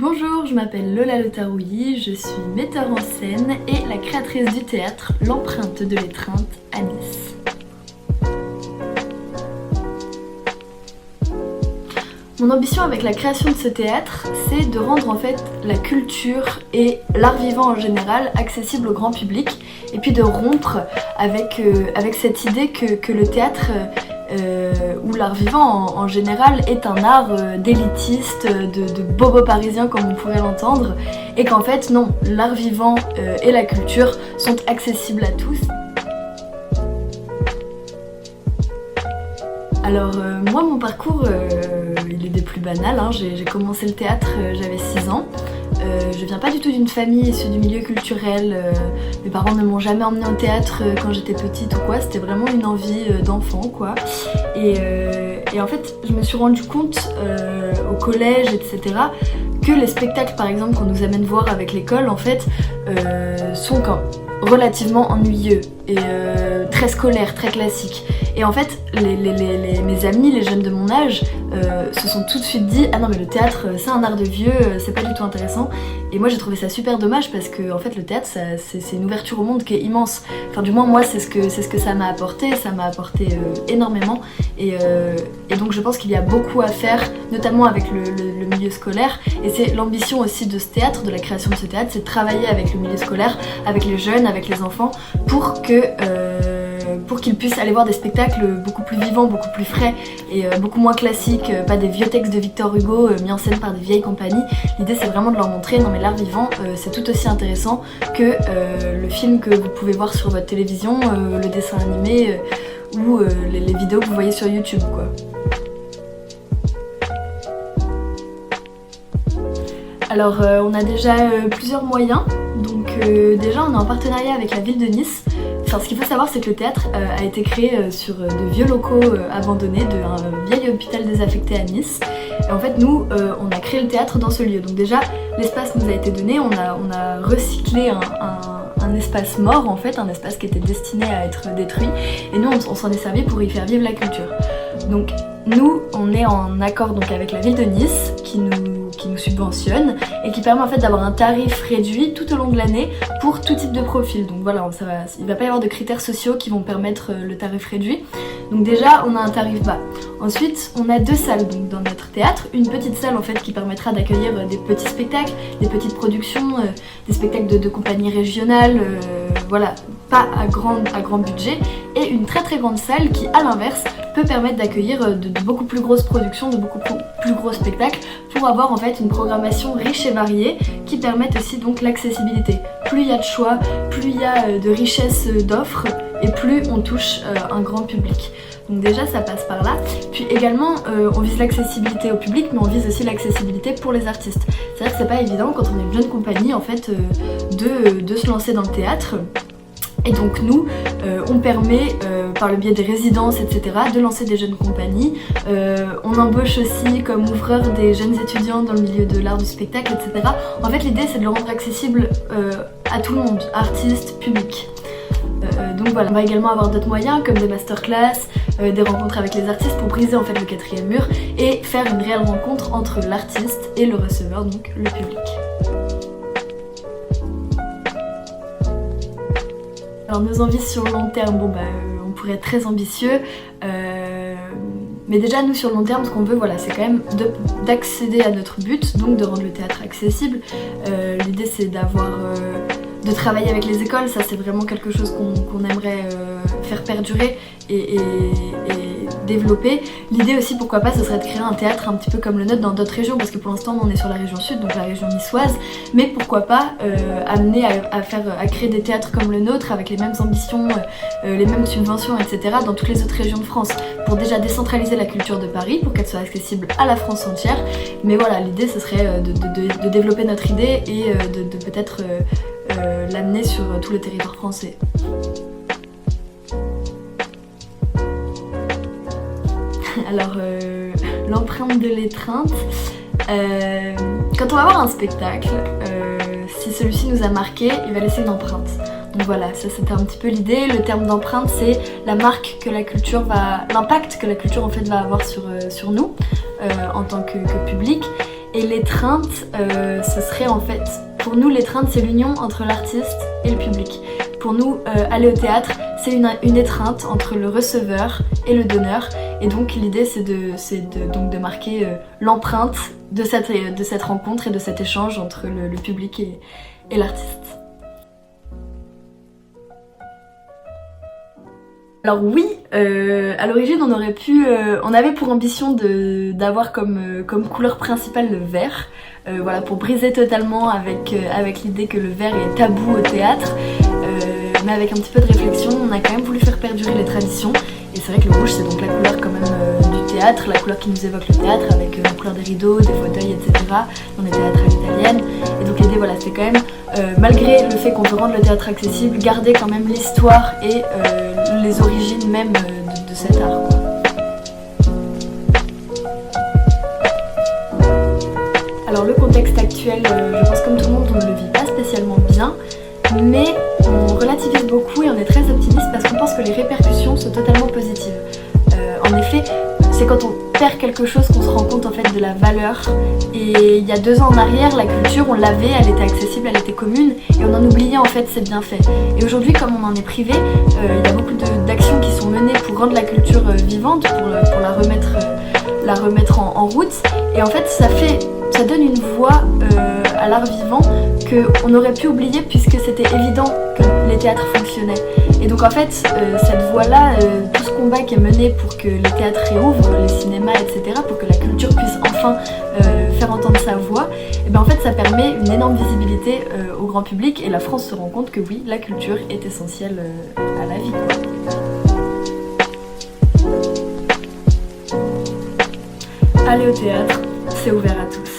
Bonjour, je m'appelle Lola Letarouilly, je suis metteur en scène et la créatrice du théâtre L'Empreinte de l'étreinte à Nice. Mon ambition avec la création de ce théâtre, c'est de rendre en fait la culture et l'art vivant en général accessible au grand public et puis de rompre avec cette idée que le théâtre ou l'art vivant en général est un art d'élitiste, de bobo parisien comme on pourrait l'entendre, et qu'en fait non, l'art vivant et la culture sont accessibles à tous. Alors moi mon parcours il est des plus banals, hein. J'ai commencé le théâtre, j'avais 6 ans. Je viens pas du tout d'une famille issue du milieu culturel, mes parents ne m'ont jamais emmenée au théâtre quand j'étais petite ou quoi, c'était vraiment une envie d'enfant quoi. Et en fait je me suis rendu compte au collège etc que les spectacles par exemple qu'on nous amène voir avec l'école en fait sont relativement ennuyeux et très scolaires, très classiques. Et en fait mes amis, les jeunes de mon âge se sont tout de suite dit ah non mais le théâtre c'est un art de vieux, c'est pas du tout intéressant. Et moi j'ai trouvé ça super dommage parce que en fait le théâtre c'est une ouverture au monde qui est immense. Enfin du moins moi c'est ce que ça m'a apporté énormément et donc je pense qu'il y a beaucoup à faire notamment avec le milieu scolaire et c'est l'ambition aussi de ce théâtre, de la création de ce théâtre, c'est de travailler avec le milieu scolaire, avec les jeunes, avec les enfants pour qu'ils puissent aller voir des spectacles beaucoup plus vivants, beaucoup plus frais et beaucoup moins classiques, pas des vieux textes de Victor Hugo mis en scène par des vieilles compagnies. L'idée c'est vraiment de leur montrer non mais l'art vivant c'est tout aussi intéressant que le film que vous pouvez voir sur votre télévision, le dessin animé ou les vidéos que vous voyez sur YouTube quoi. Alors on a déjà plusieurs moyens, donc déjà on est en partenariat avec la ville de Nice. Enfin, ce qu'il faut savoir c'est que le théâtre a été créé sur de vieux locaux abandonnés d'un vieil hôpital désaffecté à Nice. Et en fait nous on a créé le théâtre dans ce lieu, donc déjà l'espace nous a été donné, on a recyclé un espace mort en fait, un espace qui était destiné à être détruit et nous on s'en est servi pour y faire vivre la culture. Donc nous on est en accord donc avec la ville de Nice qui nous subventionne et qui permet en fait d'avoir un tarif réduit tout au long de l'année pour tout type de profil. Donc voilà, il va pas y avoir de critères sociaux qui vont permettre le tarif réduit. Donc déjà on a un tarif bas. Ensuite on a 2 salles donc dans notre théâtre, une petite salle en fait qui permettra d'accueillir des petits spectacles, des petites productions, des spectacles de compagnies régionales, voilà, pas à grand budget, et une très très grande salle qui à l'inverse peut permettre d'accueillir de beaucoup plus grosses productions, de beaucoup plus gros spectacles pour avoir en fait une programmation riche et variée qui permette aussi donc l'accessibilité. Plus il y a de choix, plus il y a de richesse d'offres et plus on touche un grand public. Donc déjà ça passe par là. Puis également on vise l'accessibilité au public mais on vise aussi l'accessibilité pour les artistes. C'est-à-dire que c'est pas évident quand on est une jeune compagnie en fait de se lancer dans le théâtre. Et donc nous, on permet par le biais des résidences, etc., de lancer des jeunes compagnies. On embauche aussi comme ouvreur des jeunes étudiants dans le milieu de l'art du spectacle, etc. En fait, l'idée, c'est de le rendre accessible à tout le monde, artistes, public. Donc voilà, on va également avoir d'autres moyens comme des masterclass, des rencontres avec les artistes pour briser en fait le 4e mur et faire une réelle rencontre entre l'artiste et le receveur, donc le public. Alors nos envies sur le long terme, on pourrait être très ambitieux, mais déjà nous sur le long terme ce qu'on veut voilà, c'est quand même d'accéder à notre but, donc de rendre le théâtre accessible. L'idée c'est de travailler avec les écoles, ça c'est vraiment quelque chose qu'on aimerait faire perdurer et développer. L'idée aussi pourquoi pas ce serait de créer un théâtre un petit peu comme le nôtre dans d'autres régions parce que pour l'instant on est sur la région sud, donc la région niçoise, mais pourquoi pas amener à créer des théâtres comme le nôtre avec les mêmes ambitions, les mêmes subventions etc. dans toutes les autres régions de France pour déjà décentraliser la culture de Paris pour qu'elle soit accessible à la France entière. Mais voilà, l'idée ce serait de développer notre idée et de peut-être l'amener sur tout le territoire français. Alors, l'empreinte de l'étreinte, quand on va voir un spectacle, si celui-ci nous a marqué, il va laisser une empreinte. Donc voilà, ça c'était un petit peu l'idée. Le terme d'empreinte, c'est la marque que la culture l'impact que la culture en fait va avoir sur nous en tant que public. Et l'étreinte, ce serait en fait, pour nous l'étreinte c'est l'union entre l'artiste et le public. Pour nous, aller au théâtre, c'est une étreinte entre le receveur et le donneur. Et donc l'idée c'est de marquer l'empreinte de cette rencontre et de cet échange entre le public et l'artiste. Alors oui, à l'origine on avait pour ambition d'avoir comme couleur principale le vert, voilà, pour briser totalement avec l'idée que le vert est tabou au théâtre, mais avec un petit peu de réflexion, on a quand même voulu faire perdurer les traditions, et c'est vrai que le rouge c'est donc la couleur quand même du théâtre, la couleur qui nous évoque le théâtre, avec la couleur des rideaux, des fauteuils, etc. dans les théâtres à l'italienne, et donc l'idée voilà, c'était quand même, malgré le fait qu'on veut rendre le théâtre accessible, garder quand même l'histoire et les origines même de cet art, quoi. Alors le contexte actuel, je pense comme tout le monde, on ne le vit pas spécialement bien, mais on relativise beaucoup et on est très optimiste parce qu'on pense que les répercussions sont totalement positives. En effet, c'est quand on perd quelque chose qu'on se rend compte en fait de la valeur. Et il y a 2 ans en arrière, la culture, on l'avait, elle était accessible, elle était commune, et on en oubliait en fait ses bienfaits. Et aujourd'hui, comme on en est privé, il y a beaucoup d'actions qui sont menées pour rendre la culture vivante, pour la remettre en route. Et en fait, ça donne une voix à l'art vivant qu'on aurait pu oublier puisque c'était évident que les théâtres fonctionnaient. Et donc en fait, cette voie-là, tout ce combat qui est mené pour que les théâtres réouvrent, les cinémas, etc., pour que la culture puisse enfin faire entendre sa voix, et bien en fait ça permet une énorme visibilité au grand public, et la France se rend compte que oui, la culture est essentielle à la vie, quoi. Aller au théâtre, c'est ouvert à tous.